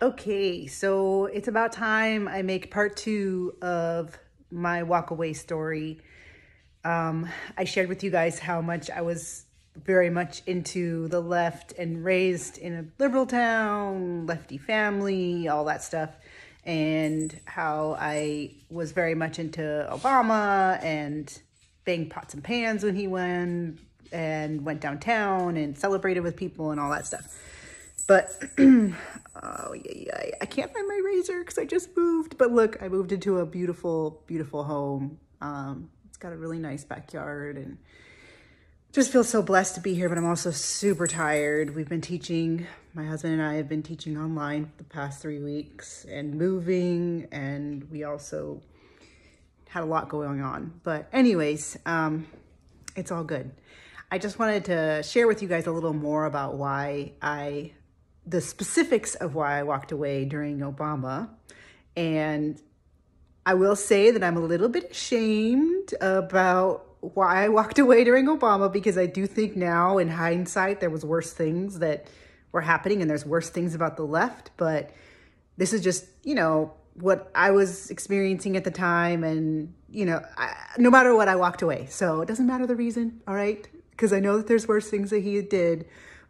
Okay, so it's about time I make part two of my walkaway story. I shared with you guys how much I was very much into the left and raised in a liberal town, lefty family, all that stuff, and how I was very much into Obama and banged pots and pans when he won and went downtown and celebrated with people and all that stuff. But, oh, yeah, I can't find my razor because I just moved. But look, I moved into a beautiful, beautiful home. It's got a really nice backyard and just feel so blessed to be here, but I'm also super tired. We've been teaching, my husband and I have been teaching online for the past 3 weeks and moving, and we also had a lot going on. But anyways, it's all good. I just wanted to share with you guys a little more about the specifics of why I walked away during Obama. And I will say that I'm a little bit ashamed about why I walked away during Obama, because I do think now in hindsight, there was worse things that were happening and there's worse things about the left. But this is just, what I was experiencing at the time. And, no matter what, I walked away. So it doesn't matter the reason, all right? Because I know that there's worse things that he did.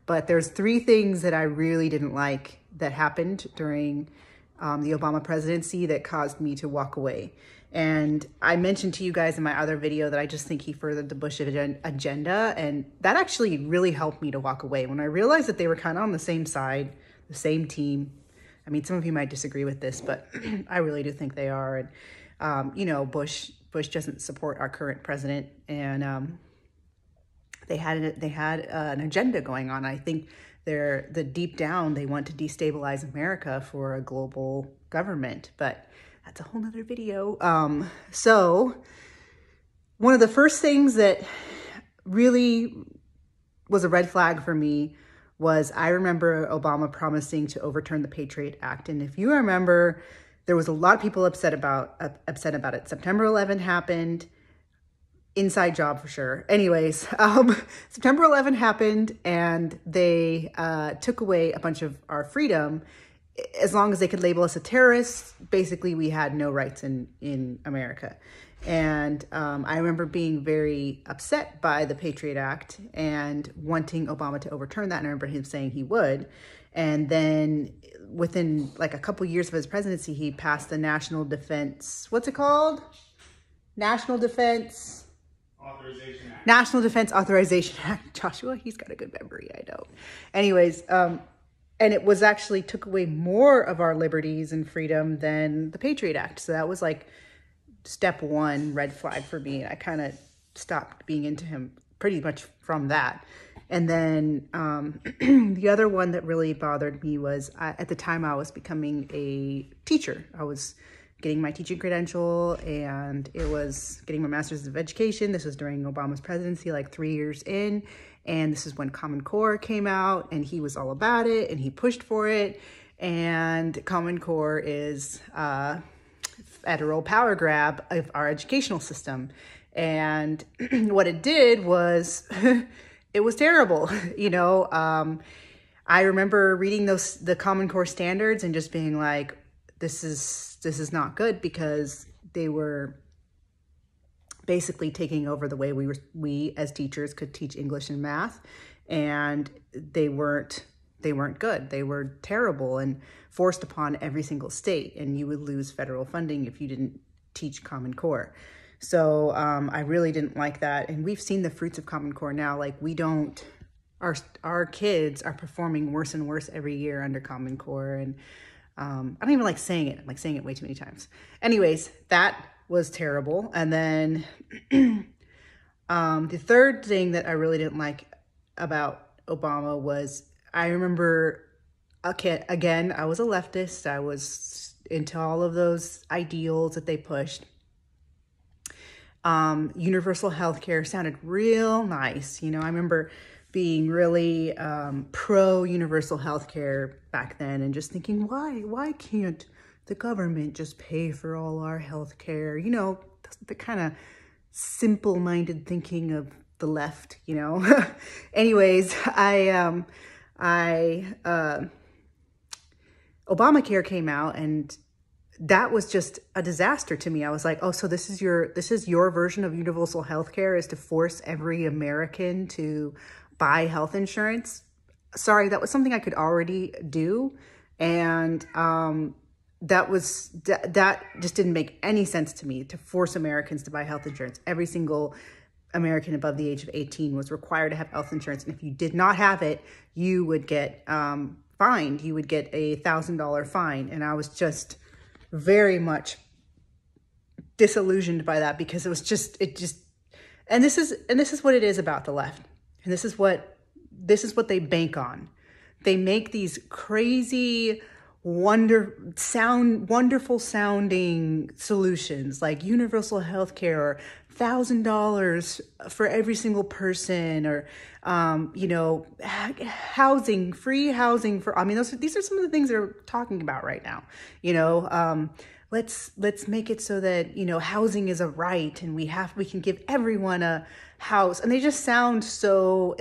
But there's 3 things that I really didn't like that happened during the Obama presidency that caused me to walk away. And I mentioned to you guys in my other video that I just think he furthered the Bush agenda. And that actually really helped me to walk away when I realized that they were kind of on the same side, the same team. I mean, some of you might disagree with this, but I really do think they are. And, Bush doesn't support our current president. And they had an agenda going on. I think deep down, they want to destabilize America for a global government, but that's a whole nother video. So one of the first things that really was a red flag for me was I remember Obama promising to overturn the Patriot Act. And if you remember, there was a lot of people upset about it. September 11 happened. Inside job for sure. Anyways, September 11 happened and they took away a bunch of our freedom. As long as they could label us a terrorist, basically we had no rights in America. And I remember being very upset by the Patriot Act and wanting Obama to overturn that. And I remember him saying he would. And then within like a couple years of his presidency, he passed the National Defense, what's it called? National Defense Authorization Act. Joshua, he's got a good memory, I know. Anyways, and it was actually took away more of our liberties and freedom than the Patriot Act. So that was like step 1 red flag for me. I kind of stopped being into him pretty much from that. And then the other one that really bothered me was at the time I was becoming a teacher. I was getting my teaching credential and it was getting my master's of education. This was during Obama's presidency, like 3 years in. And this is when Common Core came out and he was all about it and he pushed for it. And Common Core is a federal power grab of our educational system. And what it did was, it was terrible. I remember reading the Common Core standards and just being like, this is not good, because they were basically taking over the way we as teachers could teach English and math, and they weren't good. They were terrible and forced upon every single state, and you would lose federal funding if you didn't teach Common Core. So I really didn't like that, and we've seen the fruits of Common Core now. Like our kids are performing worse and worse every year under Common Core, and I don't even like saying it. I'm like saying it way too many times. Anyways, that was terrible. And then the third thing that I really didn't like about Obama was, I remember, again, I was a leftist. I was into all of those ideals that they pushed. Universal healthcare sounded real nice. I remember being really pro-universal healthcare back then and just thinking, why can't the government just pay for all our healthcare? The kind of simple-minded thinking of the left, Anyways, I Obamacare came out, and that was just a disaster to me. I was like, oh, so this is your version of universal health care, is to force every American to buy health insurance? Sorry, that was something I could already do. And that just didn't make any sense to me, to force Americans to buy health insurance. Every single American above the age of 18 was required to have health insurance. And if you did not have it, you would get fined. You would get a $1,000 fine. And I was just very much disillusioned by that, because and this is what it is about the left. And this is what they bank on. They make these crazy, wonderful sounding solutions like universal health care, or $1,000 for every single person, or, housing, free housing for, these are some of the things they're talking about right now. Let's make it so that, housing is a right, and we can give everyone a house. And they just sound so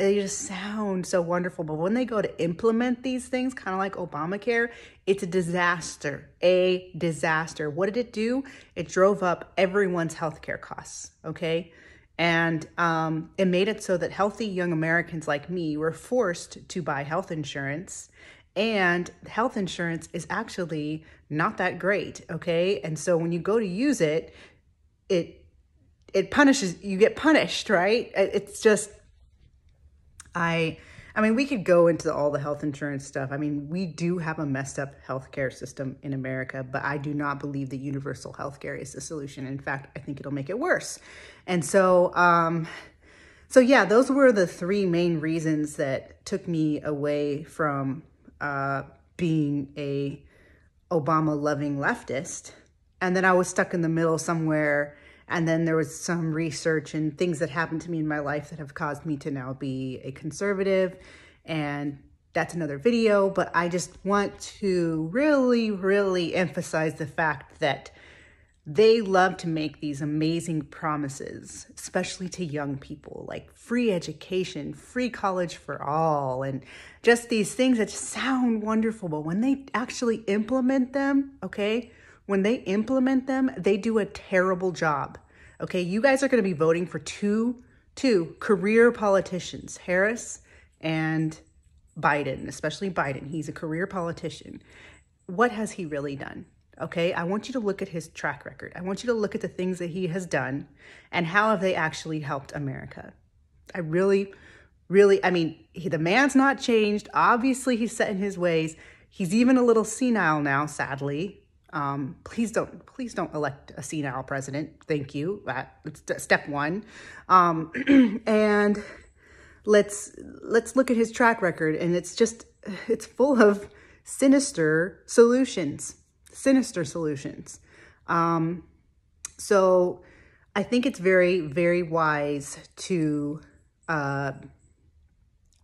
wonderful. But when they go to implement these things, kind of like Obamacare, it's a disaster. What did it do? It drove up everyone's healthcare costs. Okay. And it made it so that healthy young Americans like me were forced to buy health insurance. And health insurance is actually not that great, okay? And so when you go to use it, it punishes, you get punished, right? It's just, we could go into all the health insurance stuff. We do have a messed up healthcare system in America, but I do not believe that universal healthcare is the solution. In fact, I think it'll make it worse. And so yeah, those were the three main reasons that took me away from being a Obama-loving leftist. And then I was stuck in the middle somewhere. And then there was some research and things that happened to me in my life that have caused me to now be a conservative. And that's another video. But I just want to really, really emphasize the fact that they love to make these amazing promises, especially to young people, like free education, free college for all, and just these things that just sound wonderful. But when they actually implement them, okay, when they implement them, they do a terrible job. Okay, you guys are going to be voting for two career politicians, Harris and Biden, especially Biden. He's a career politician. What has he really done? Okay, I want you to look at his track record. I want you to look at the things that he has done and how have they actually helped America. I really, the man's not changed. Obviously, he's set in his ways. He's even a little senile now, sadly. Please don't elect a senile president. Thank you. That's step one. And let's look at his track record, and it's full of sinister solutions. So I think it's very, very wise to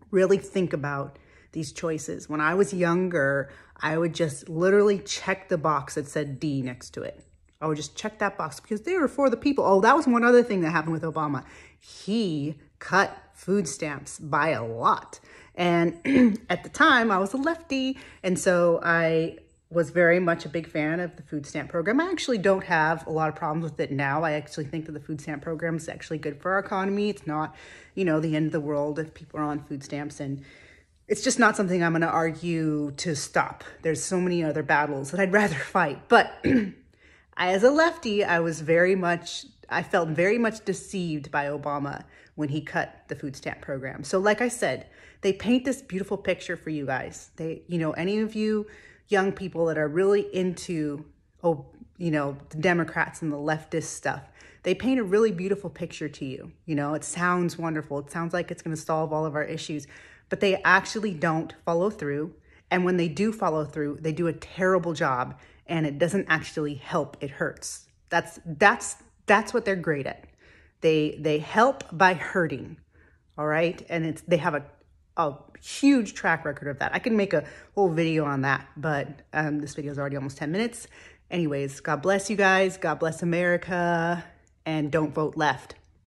really think about these choices. When I was younger, I would just literally check the box that said D next to it. I would just check that box because they were for the people. Oh, that was one other thing that happened with Obama. He cut food stamps by a lot. And at the time, I was a lefty. And so I was very much a big fan of the food stamp program. I actually don't have a lot of problems with it now. I actually think that the food stamp program is actually good for our economy. It's not, the end of the world if people are on food stamps, and it's just not something I'm going to argue to stop. There's so many other battles that I'd rather fight. But as a lefty, I felt very much deceived by Obama when he cut the food stamp program. So like I said, they paint this beautiful picture for you guys. Any of you young people that are really into, the Democrats and the leftist stuff, they paint a really beautiful picture to you. It sounds wonderful. It sounds like it's going to solve all of our issues, but they actually don't follow through. And when they do follow through, they do a terrible job, and it doesn't actually help. It hurts. That's what they're great at. They help by hurting. All right. And they have a huge track record of that. I can make a whole video on that, but this video is already almost 10 minutes. Anyways, God bless you guys. God bless America, and don't vote left.